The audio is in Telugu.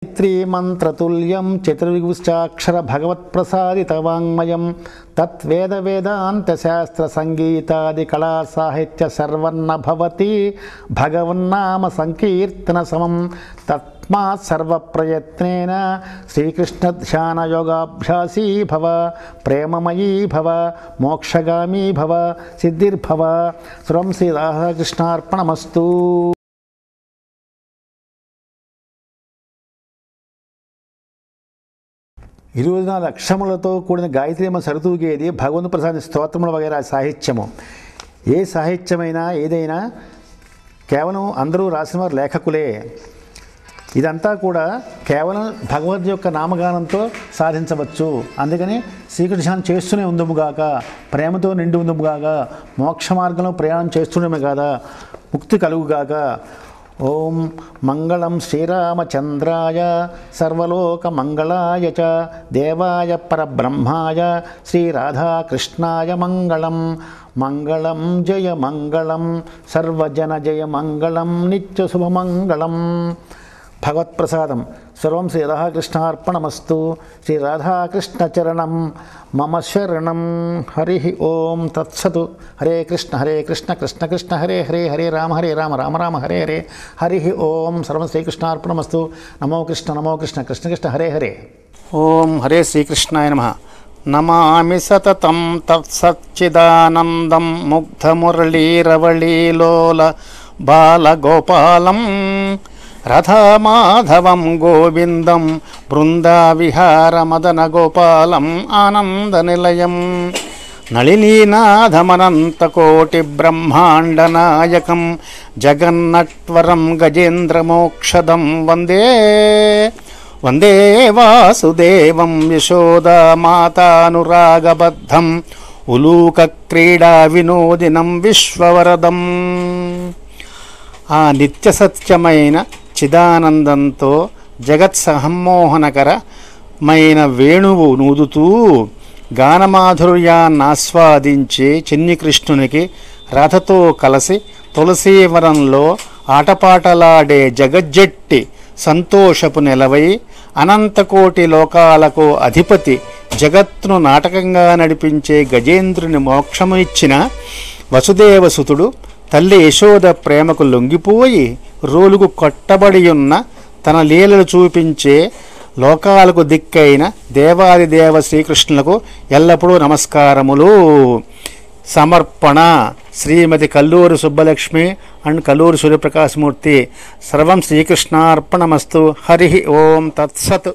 త్రిమంత్రతుల్యం చతుర్విగుష్టాక్షర భగవత్ప్రసాదిత వాంగ్మయం తద్వేద వేదాంత శాస్త్ర సంగీతాది కళా సాహిత్య సర్వన్న భవతి భగవన్నామ సంకీర్తన సమం తస్మాత్ సర్వప్రయత్నేన శ్రీకృష్ణ ధ్యాన యోగాభ్యాసీ భవ ప్రేమమయీ భవ మోక్షగామీ భవ సిద్ధిర్భవ. సర్వం శ్రీ రాధాకృష్ణార్పణమస్తు. ఈ రోజున లక్షములతో కూడిన గాయత్రీమ సరుతూగేది భగవంతు ప్రసాద స్తోత్రముల వగైరా సాహిత్యము. ఏ సాహిత్యమైనా ఏదైనా కేవలం అందరూ రాసినవారు లేఖకులే. ఇదంతా కూడా కేవలం భగవద్ యొక్క నామగానంతో సాధించవచ్చు. అందుకని శ్రీకృష్ణ చేస్తూనే ఉందముగాక, ప్రేమతో నిండి ఉందముగాక, మోక్ష మార్గంలో ప్రయాణం చేస్తూనే కాదా ముక్తి కలుగుగాక. ఓం మంగళం శ్రీరామచంద్రాయ సర్వలోకమంగళాయ చ దేవాయ పరబ్రహ్మాయ శ్రీరాధాకృష్ణాయ మంగళం. మంగళం జయ మంగళం సర్వజన జయ మంగళం నిత్యశుభమంగళం. భగవత్ప్రసాదం సర్వం శ్రీ రాధాకృష్ణార్పణమస్తు. శ్రీ రాధాకృష్ణచరణం మమ శరణం. హరి ఓం తత్సతు. హరే కృష్ణ కృష్ణ కృష్ణ హరే హరే హరే రామ రామ రామ హరే హరే. హరి ఓం సర్వం శ్రీకృష్ణార్పణమస్తు. నమో కృష్ణ కృష్ణ కృష్ణ హరే హరే. ఓం హరే శ్రీకృష్ణాయ నమః. నమామి సతతం తత్సచ్చిదానందం ముగ్ధమురళీరవళీలోల బాలగోపాలం రథమాధవం గోవిందం బృందావిహారమదనగోపాలం ఆనందనిలయం నళినీనాథమనంతకోటిబ్రహ్మాండనాయకం జగన్నట్వరం గజేంద్రమోక్షదం వందే వందే వాసుదేవం యశోదామాతానురాగబద్ధం ఉలూకక్రీడా వినోదినం విశ్వవరదం. ఆ నిత్యసత్యమైన చిదానందంతో జగత్సహమ్మోహనకరమైన వేణువు నూదుతూ గానమాధుర్యాన్నాస్వాదించే చిన్నికృష్ణునికి రథతో కలిసి తులసీవరంలో ఆటపాటలాడే జగజ్జట్టి సంతోషపు నెలవై అనంతకోటి లోకాలకు అధిపతి జగత్తును నాటకంగా నడిపించే గజేంద్రుని మోక్షమునిచ్చిన వసుదేవసుతుడు తల్లి యశోద ప్రేమకు లొంగిపోయి రోలుగు కొట్టబడియున్న తన లీలలు చూపించే లోకాలకు దిక్కైన దేవాదిదేవ శ్రీకృష్ణులకు ఎల్లప్పుడూ నమస్కారములు. సమర్పణ శ్రీమతి కల్లూరి సుబ్బలక్ష్మి అండ్ కల్లూరి సూర్యప్రకాశమూర్తి. సర్వం శ్రీకృష్ణార్పణమస్తు. హరి ఓం తత్సత్.